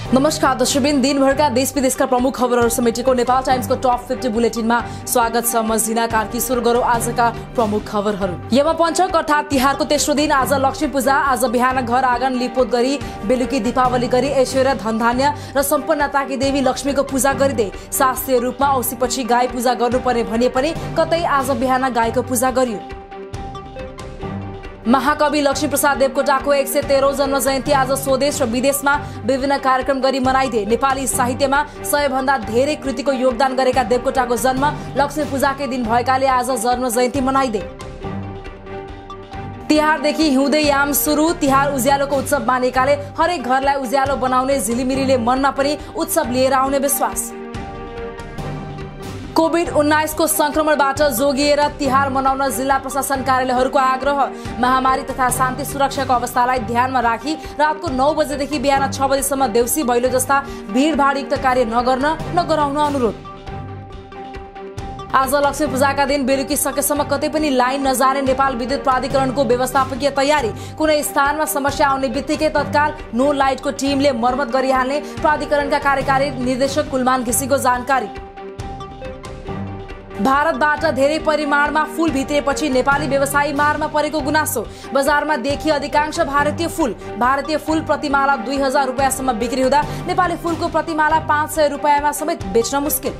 नमस्कार दर्शकबिन, दिनभरका देश विदेशका प्रमुख खबरहरू समेटेको नेपाल टाइम्सको टप 50 बुलेटिनमा स्वागत छ। म जिना कार्की। सुरु गरौँ आजका प्रमुख खबरहरू। यमपञ्चक अर्थात् तिहारको तेस्रो दिन आज लक्ष्मी पूजा। आज बिहान घर आँगन लिपोत गरी बेलुकी दीपावली गरी ऐश्वर्य धनधान्य र सम्पन्नताकी देवी लक्ष्मीको पूजा गरिँदै शास्त्रीय रूपमा औँसीपछि गाई पूजा गर्नुपर्ने भनिए पनि कतै आज बिहान गाईको पूजा गरियो। महाकवि लक्ष्मीप्रसाद देवकोटाको 113औं जन्म जयन्ती आज स्वदेश र विदेशमा विभिन्न कार्यक्रम गरी मनाइदिए। नेपाली साहित्यमा 100 भन्दा धेरै कृतिको योगदान गरेका देवकोटाको जन्म लक्ष्मी पूजाकै दिन भएकाले आज जन्म जयन्ती मनाइदिए। तिहारदेखि हिउँदे याम सुरु। तिहार उज्यालोको उत्सव मानेकाले हरेक घरलाई उज्यालो बनाउने झिलिमिलीले मनमा पनि उत्सव लिएर आउने विश्वास। कोभिड-19 को संक्रमणबाट जोगिएर तिहार मनाउन जिल्ला प्रशासन कार्यालयहरूको आग्रह। महामारी तथा शान्ति सुरक्षाको अवस्थालाई ध्यानमा राखी रातको 9 बजेदेखि बिहान 6 बजेसम्म देउसी भैलो जस्ता भीडभाडयुक्त कार्य नगराउन अनुरोध। आज लक्ष्मी पूजाका दिन बेलुकी सकेसम्म कतै पनि लाइन नजाने नेपाल विद्युत प्राधिकरणको व्यवस्थापकीय तयारी। कुनै स्थानमा समस्या आउने बित्तिकै तत्काल नो लाइटको टिमले मर्मत गरिहाल्ने प्राधिकरणका कार्यकारी निर्देशक कुलमान घिसिङको जानकारी। भारतबाट धेरै परिमाणमा फूल भित्रिएपछि नेपाली व्यवसायी मारमा परेको गुनासो। बजारमा देखिए अधिकांश भारतीय फूल प्रतिमाला 2000 रुपैयाँसम्म बिक्री हुँदा नेपाली फूलको प्रतिमाला 500 रुपैयाँमा समेत बेच्न मुस्किल।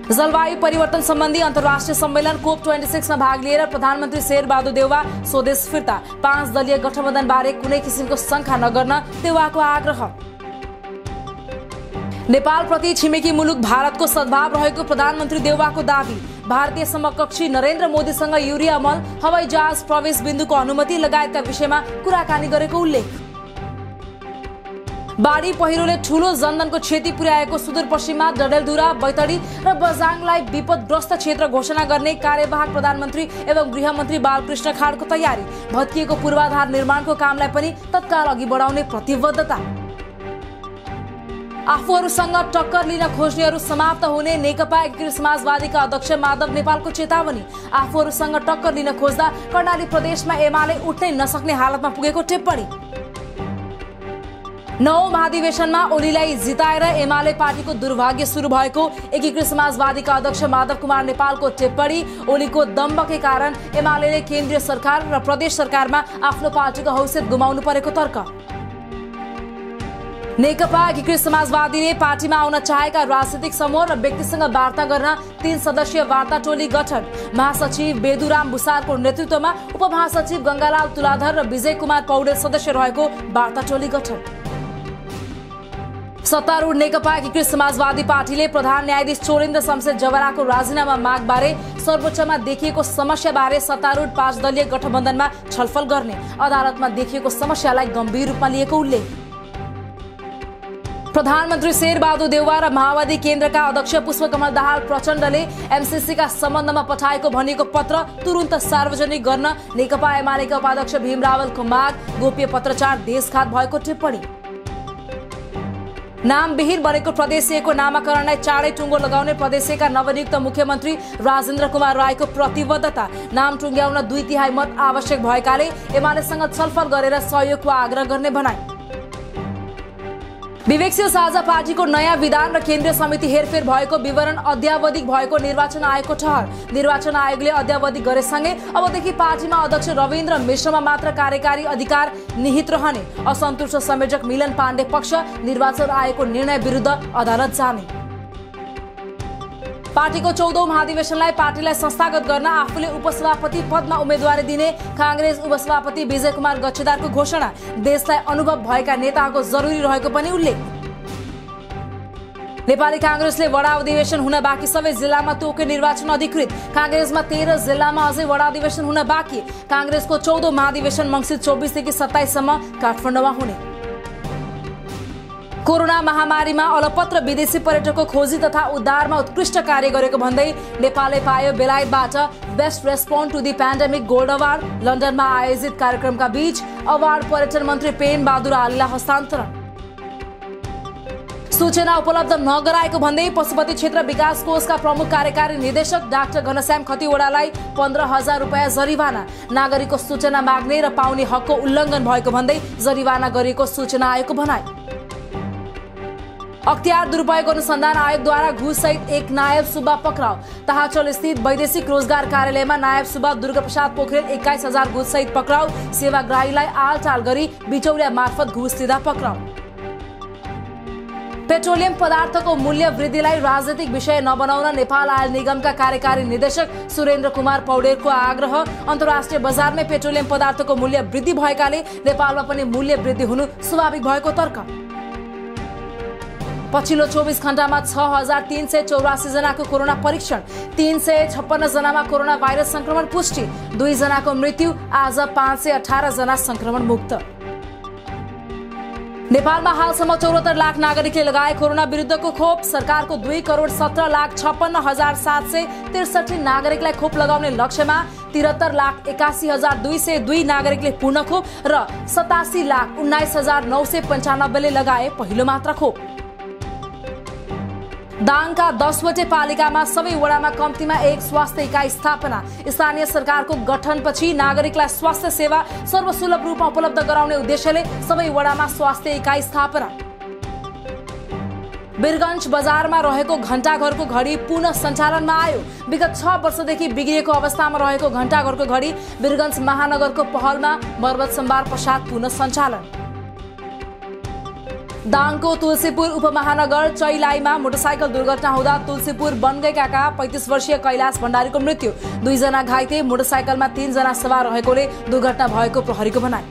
जलवायु परिवर्तन सम्बन्धी अन्तर्राष्ट्रिय सम्मेलन COP26 मा भाग लिएर प्रधानमन्त्री शेरबहादुर देउवा स्वदेश फिर्ता। 5 दलीय गठबन्धन बारे कुनै किसिमको शंका नगर्न देउवाको आग्रह। नेपाल प्रति छिमेकी मुलुक भारतको सद्भाव रहेको प्रधानमन्त्री देउवाको दावी। भारतीय समकक्षी नरेन्द्र मोदीसँग युरिया मल, हवाई जहाज प्रवेश बिन्दुको अनुमति लगायतका विषयमा कुराकानी गरेको उल्लेख। बाढी पहिरोले ठूलो जनधनको क्षति पुर्याएको सुदूरपश्चिममा डडेलधुरा, बैतडी र बझाङलाई विपदग्रस्त क्षेत्र घोषणा गर्ने कार्यवाहक प्रधानमन्त्री एवं गृहमन्त्री बालकृष्ण खाडको तयारी। भत्किएको पूर्वाधार निर्माणको कामलाई पनि तत्काल अघि बढाउने प्रतिबद्धता। आफूहरूसँग टक्कर लिन खोज्नेहरू समाप्त हुने नेकपा एकीकृत समाजवादीका अध्यक्ष माधव नेपालको चेतावनी। आफूहरूसँग टक्कर लिन खोज्दा कर्णाली प्रदेशमा एमाले उठ्नै नसक्ने हालतमा पुगेको टिप्पणी। 9औं महाधिवेशनमा ओलीलाई जिताएर एमाले पार्टीको दुर्भाग्य सुरु भएको एकीकृत समाजवादीका अध्यक्ष माधव कुमार नेपालको टिप्पणी। ओलीको दम्बकै कारण एमाले केन्द्रीय सरकार र प्रदेश सरकारमा आफ्नो पार्टीको हैसियत गुमाउनु परेको तर्क। नेकपा एकीकृत समाजवादीले पार्टीमा आउन चाहेका राजनीतिक समूह र व्यक्तिसँग वार्ता गर्न 3 सदस्यीय वार्ता टोली गठन। महासचिव बेदुराम बुसारको नेतृत्वमा उपमहासचिव गंगालाल तुलाधर र विजय कुमार पौडेल सदस्य रहेको वार्ता टोली गठन। सत्तारूढ नेकपा एकीकृत समाजवादी पार्टीले प्रधान न्यायाधीश चोरेन्द्र शमशेर जवराको राजीनामा मागबारे सर्वोच्चमा देखिएको समस्याबारे सत्तारूढ 5 दलीय गठबन्धनमा छलफल गर्ने। अदालतमा देखिएको समस्यालाई गम्भीर रूपमा लिएको उल्लेख। प्रधानमन्त्री शेरबहादुर देउवा र माओवादी केन्द्रका अध्यक्ष पुष्पकमल दाहाल प्रचण्डले एमसीसीका सम्बन्धमा पठाएको भनिएको पत्र तुरुन्त सार्वजनिक गर्न नेकपा एमालेका उपाध्यक्ष भीम रावलको माग। गोप्य पत्रचार देशघात भएको टिप्पणी। नामविहीन बनेको प्रदेशीयको नामाकरणलाई चाँडै टुङ्गो लगाउने प्रदेशीयका नवनियुक्त मुख्यमन्त्री राजेन्द्र कुमार रायको प्रतिबद्धता। नाम टुङ्ग्याउन 2/3 मत आवश्यक भएकाले एमालेसँग छलफल गरेर सहयोगको आग्रह गर्ने भनाई। विवेकशील साझा पार्टीको नयाँ विधान र केन्द्रीय समिति हेरफेर भएको विवरण अद्यावधिक भएको निर्वाचन आयोगको ठहर। निर्वाचन आयोगले अद्यावधिक गरेसँगै अबदेखि पार्टीमा अध्यक्ष रविन्द्र मिश्रमा मात्र कार्यकारी अधिकार निहित रहने। असन्तुष्ट संयोजक मिलन पाण्डे पक्ष निर्वाचन आयोगको निर्णय विरुद्ध अदालत जाने। पार्टीको 14औं महाधिवेशनलाई पार्टीलाई संस्थागत गर्न आफूले उपसभापति पदमा उम्मेदवारी दिने कांग्रेस उपसभापति विजय कुमार गच्छेदारको घोषणा। देशलाई अनुभव भएका नेताको जरुरी रहेको पनि उल्लेख। नेपाली कांग्रेसले वडा अधिवेशन हुन बाँकी सबै जिल्लामा तोक्यो निर्वाचन अधिकृत। कांग्रेसमा 13 जिल्लामा अझै वडा अधिवेशन हुन बाँकी। कांग्रेसको 14औं महाधिवेशन मङ्सिर 24 देखि 27 सम्म काठमाडौँमा हुने। कोरोना महामारीमा अलपत्र विदेशी पर्यटकको खोजी तथा उद्धारमा उत्कृष्ट कार्य गरेको भन्दै नेपालले पायो बेलायतबाट best respond to the pandemic gold award. लन्डनमा आयोजित कार्यक्रमका बीच अवार्ड पर्यटन मन्त्री पेन बहादुर आलीलाई हस्तान्तरण। सूचना उपलब्ध नगराएको भन्दै पशुपति क्षेत्र विकास कोषका प्रमुख कार्यकारी निर्देशक डाक्टर घनश्याम खतिवड़ालाई 15,000 रुपैयाँ जरिवाना। नागरिकको सूचना माग्ने र पाउने हकको उल्लङ्घन भएको भन्दै जरिवाना गरिएको सूचना आयोगको भनाई। अख्तियार दुरुपयोग अनुसन्धान आयोगद्वारा घुससहित एक नायब सुब्बा पक्राउ। ताहाचल स्थित वैदेशिक रोजगार कार्यालयमा नायब सुब्बा दुर्गाप्रसाद पोखरेल 21,000 घुससहित पक्राउ। सेवाग्राहीलाई आलटाल गरी बिचौलिया मार्फत घुस दिँदा पक्राउ। पेट्रोलियम पदार्थको मूल्य वृद्धिलाई राजनीतिक विषय नबनाउन नेपाल आयल निगमका कार्यकारी निर्देशक सुरेन्द्र कुमार पौडेलको आग्रह। अन्तर्राष्ट्रिय बजारमै पेट्रोलियम पदार्थको मूल्य वृद्धि भएकाले नेपालमा पनि मूल्य वृद्धि हुनु स्वाभाविक भएको तर्क। पछिल्लो 24 घण्टामा 6,384 जनाको कोरोना परीक्षण, 356 जनामा कोरोना भाइरस संक्रमण पुष्टि, 2 जनाको मृत्यु। आज 518 जना संक्रमण मुक्त। नेपालमा हालसम्म 74 लाख नागरिकले लगाए कोरोना विरुद्धको खोप। सरकारको 2,17,56,763 नागरिकलाई खोप लगाउने लक्ष्यमा 73,81,202 नागरिकले पूर्ण खोप र 87,19,995 ले लगाए पहिलो मात्रा खोप। दाङका 10वटै पालिकामा सबै वडामा कम्तीमा एक स्वास्थ्य इकाइ स्थापना। स्थानीय सरकारको गठनपछि नागरिकलाई स्वास्थ्य सेवा सर्वसुलभ रूपमा उपलब्ध गराउने उद्देश्यले सबै वडामा स्वास्थ्य इकाइ स्थापना। वीरगञ्ज बजारमा रहेको घण्टाघरको घडी पुनः सञ्चालनमा आयो। विगत 6 वर्षदेखि बिग्रिएको अवस्थामा रहेको घण्टाघरको घडी वीरगञ्ज महानगरको पहलमा मर्मत सम्भार पश्चात पुनः सञ्चालन। दाङको तुलसीपुर उपमहानगर चैलाईमा मोटरसाइकल दुर्घटना हुँदा तुलसीपुर बनगैका 35 वर्षीय कैलाश भण्डारीको मृत्यु। 2 जना घाइते। मोटरसाइकलमा 3 जना सवार रहेकोले दुर्घटना भएको प्रहरीको भनाई।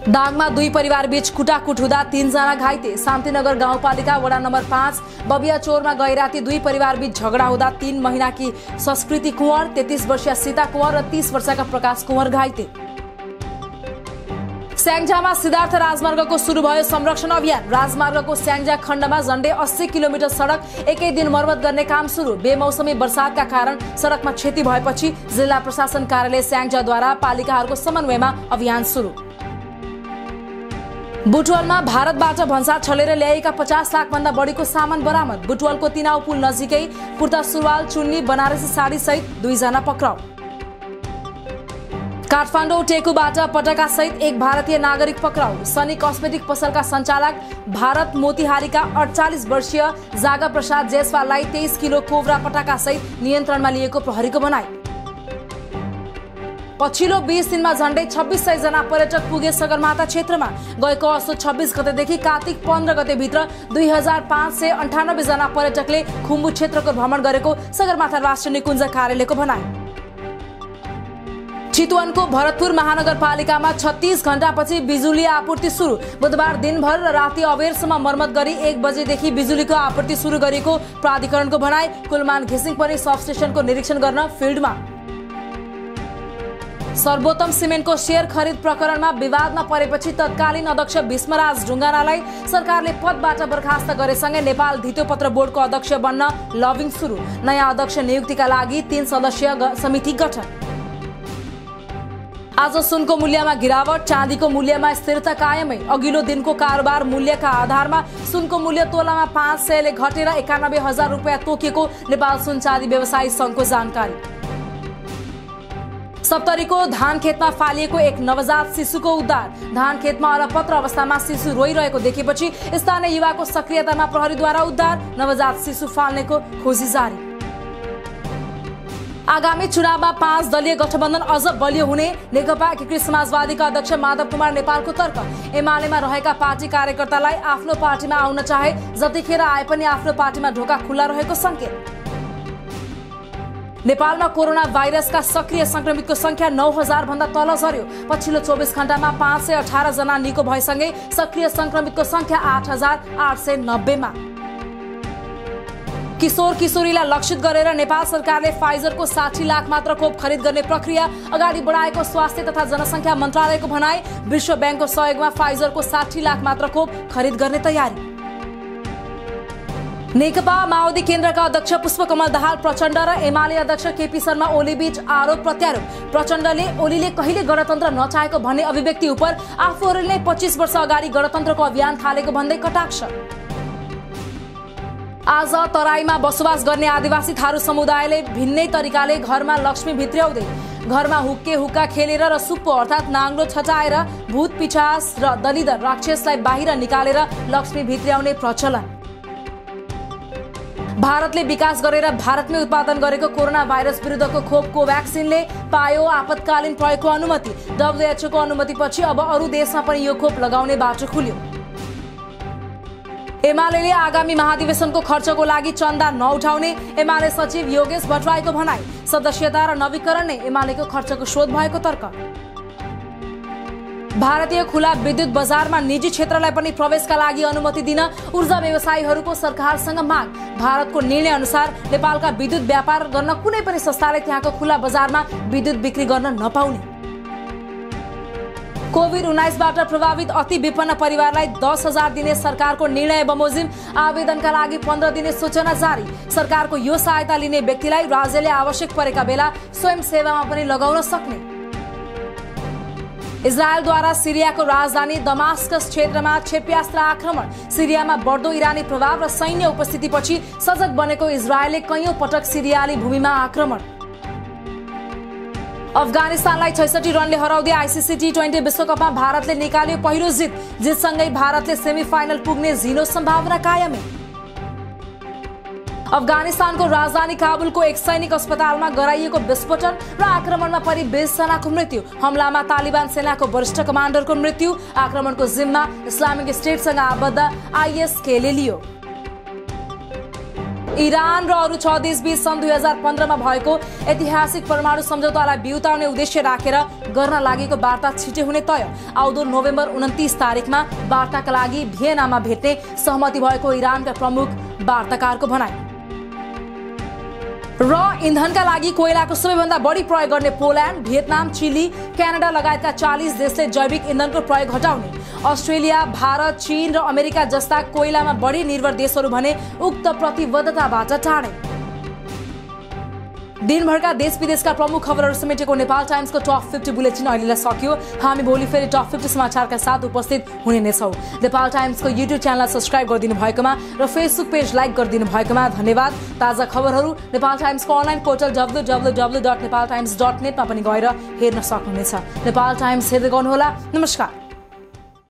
दाङमा 2 परिवार बीच कुटाकुट हुँदा 3 जना घाइते। शान्तिनगर गाउँपालिका वडा नम्बर 5 बबियाचोरमा गैराती 2 परिवार बीच झगडा हुँदा 3 महिनाकी संस्कृति कुँवर, 33 वर्षीय सीता कुँवर र 30 वर्षका प्रकाश कुँवर घाइते। स्याङ्जामा सिद्धार्थ राजमार्गको सुरु भयो संरक्षण अभियान। राजमार्गको स्याङ्जा खण्डमा झण्डै 80 किलोमिटर सडक एकै दिन मर्मत गर्ने काम सुरु। बेमौसमी वर्षातका कारण सडकमा क्षति भएपछि जिल्ला प्रशासन कार्यालय स्याङ्जाद्वारा पालिकाहरूको समन्वयमा अभियान सुरु। बुटवलमा भारतबाट भन्सा छलेर ल्याएका 50 लाख भन्दा बढीको सामान बरामद। बुटवलको तिनाउ पुल नजिकै कुर्ता सुरुवाल, चुन्नी, बनारसी साडी सहित 2 जना पक्राउ। काठमाडौँ टेकुबाट पटका सहित एक भारतीय नागरिक पक्राउ। सनी कस्मेटिक पसलका सञ्चालक भारत मोतिहारीका 48 वर्षीय जागा प्रसाद जयसवाललाई 23 किलो कोब्रा पटाका सहित नियन्त्रणमा लिएको प्रहरीको भनाई। पछिल्लो 20 दिनमा झण्डै 2600 जना पर्यटक पुगे सगरमाथा क्षेत्रमा। गएको असोज 26 गतेदेखि कार्तिक 15 गते भित्र 2598 जना पर्यटकले खुम्बु क्षेत्रको भ्रमण गरेको सगरमाथा राष्ट्रिय निकुञ्ज कार्यालयको भनाई। चितवनको भरतपुर महानगरपालिकामा 36 घण्टापछि बिजुली आपूर्ति सुरु। बुधबार दिनभर र राति अबेरसम्म मर्मत गरी 1 बजेदेखि बिजुलीको आपूर्ति सुरु गरेको प्राधिकरणको भनाई। कुलमान घिसिङ पनि सबस्टेशनको निरीक्षण गर्न फिल्डमा। सर्वोत्तम सिमेन्टको शेयर खरिद प्रकरणमा विवादमा परेपछि तत्कालीन अध्यक्ष भीष्मराज ढुङ्गानालाई सरकारले पदबाट बर्खास्त गरेसँगै नेपाल धितोपत्र बोर्डको अध्यक्ष बन्न लबिङ सुरु। नयाँ अध्यक्ष नियुक्तिका लागि 3 सदस्यीय समिति गठन। आज सुनको मूल्यमा गिरावट, चाँदीको मूल्यमा स्थिरता कायमै। अघिल्लो दिनको कारोबार मूल्यका आधारमा सुनको मूल्य तोलामा 500 ले घटेर 91,000 रुपैयाँ तोकिएको नेपाल सुन चाँदी व्यवसायी सङ्घको जानकारी। सप्तरीको धान खेतमा फालिएको एक नवजात शिशुको उद्धार। धान खेतमा अलपत्र अवस्थामा शिशु रोइरहेको देखेपछि स्थानीय युवाको सक्रियतामा प्रहरीद्वारा उद्धार। नवजात शिशु फाल्नेको खोजी जारी। आगामी चुनावमा 5 दलीय गठबन्धन अझ बलियो हुने नेकपा एकीकृत समाजवादीका अध्यक्ष माधव कुमार नेपालको तर्क। एमालेमा रहेका पार्टी कार्यकर्तालाई आफ्नो पार्टीमा आउन चाहे जतिखेर आए पनि आफ्नो पार्टीमा ढोका खुल्ला रहेको संकेत। नेपालमा कोरोना भाइरसका सक्रिय संक्रमितको संख्या 9,000 भन्दा तल झर्यो। पछिल्लो 24 घण्टामा 518 जना निको भएसँगै सक्रिय संक्रमितको संख्या 8,890 मा। किशोर किशोरीलाई लक्षित गरेर नेपाल सरकारले फाइजरको 60 लाख मात्र खोप खरिद गर्ने प्रक्रिया अगाडि बढाएको स्वास्थ्य तथा जनसङ्ख्या मन्त्रालयको भनाई। विश्व ब्याङ्कको सहयोगमा फाइजरको 60 लाख मात्र खोप खरिद गर्ने तयारी। नेकपा माओवादी केन्द्रका अध्यक्ष पुष्पकमल दाहाल प्रचण्ड र एमाले अध्यक्ष केपी शर्मा ओली बीच आरोप प्रत्यारोप। प्रचण्डले ओलीले कहिले गणतन्त्र नचाहेको भन्ने अभिव्यक्ति उप आफूहरूले 25 वर्ष अगाडि गणतन्त्रको अभियान थालेको भन्दै कटाक्ष। आज तराईमा बसोबास गर्ने आदिवासी थारू समुदायले भिन्नै तरिकाले घरमा लक्ष्मी भित्र्याउँदै घरमा हुक्के हुक्का खेलेर र सुप्पो अर्थात् नाङ्लो छचाएर भूत पिशाच र दलिदर राक्षसलाई बाहिर निकालेर लक्ष्मी भित्र्याउने प्रचलन। भारतले विकास गरेर भारतमै उत्पादन गरेको कोरोना भाइरस विरुद्धको खोप कोभ्याक्सिनले पायो आपतकालीन प्रयोगको अनुमति। WHO को अनुमतिपछि अब अरू देशमा पनि यो खोप लगाउने बाटो खुल्यो। एमाले आगामी महाधिवेशनको खर्चको लागि चन्दा नउठाउने एमाले सचिव योगेश भट्टराईको भनाई। सदस्यता र नवीकरण नै एमालेको खर्चको स्रोत भएको तर्क। भारतीय खुला विद्युत बजारमा निजी क्षेत्रलाई पनि प्रवेशका लागि अनुमति दिन ऊर्जा व्यवसायीहरूको सरकारसँग माग। भारतको निर्णय अनुसार नेपालका विद्युत व्यापार गर्न कुनै पनि संस्थाले त्यहाँको खुला बजारमा विद्युत बिक्री गर्न नपाउने। कोभिड-19बाट प्रभावित अति विपन्न परिवारलाई 10,000 दिने सरकारको निर्णय बमोजिम। आवेदनका लागि 15 दिने सूचना जारी। सरकारको यो सहायता लिने व्यक्तिलाई राज्यले आवश्यक परेका बेला स्वयं सेवामा पनि लगाउन सक्ने। इजरायलद्वारा सिरियाको राजधानी दमास्कस क्षेत्रमा क्षेप्यास्त्र आक्रमण। सिरियामा बढ्दो इरानी प्रभाव र सैन्य उपस्थितिपछि सजग बनेको इजरायलले कैयौं पटक सिरियाली भूमिमा आक्रमण। अफगानिस्तानलाई 66 रनले हराउँदै आइसिसी T20 विश्वकपमा भारतले निकाल्यो पहिलो जित। जितसँगै भारतले सेमिफाइनल पुग्ने 0 सम्भावना कायमै। अफगानिस्तानको राजधानी काबुलको एक सैनिक अस्पतालमा गराइएको विस्फोटन र आक्रमणमा परि 20 जनाको मृत्यु। हमलामा तालिबान सेनाको वरिष्ठ कमान्डरको मृत्यु। आक्रमणको जिम्मा इस्लामिक स्टेटसँग आबद्ध ISK-ले लियो। इरान र अरू 6 देशबीच सन् 2015 मा भएको ऐतिहासिक परमाणु सम्झौतालाई बिउताउने उद्देश्य राखेर गर्न लागेको वार्ता छिटै हुने तय। आउँदो नोभेम्बर 29 तारिखमा वार्ताका लागि भियनामा भेट्ने सहमति भएको इरानका प्रमुख वार्ताकारको भनाई। र इन्धनका लागि कोइलाको सबैभन्दा बढी प्रयोग गर्ने पोल्यान्ड, भियतनाम, चिली, क्यानाडा लगायतका 40 देशले जैविक इन्धनको प्रयोग हटाउने। अस्ट्रेलिया, भारत, चीन र अमेरिका जस्ता कोइलामा बढी निर्भर देशहरू भने उक्त प्रतिबद्धताबाट टाढे। दिनभरका देश विदेशका प्रमुख खबरहरू समेटेको नेपाल टाइम्सको टप 50 बुलेटिन अहिलेलाई सकियो। हामी भोलि फेरि टप 50 समाचारका साथ उपस्थित हुने नै छौँ। नेपाल टाइम्सको युट्युब च्यानललाई सब्स्क्राइब गरिदिनु भएकोमा र फेसबुक पेज लाइक गरिदिनु भएकोमा धन्यवाद। ताजा खबरहरू नेपाल टाइम्सको अनलाइन पोर्टल www.nepaltimes.net मा पनि गएर हेर्न सक्नुहुनेछ। नेपाल टाइम्स हेर्दै गर्नुहोला। नमस्कार।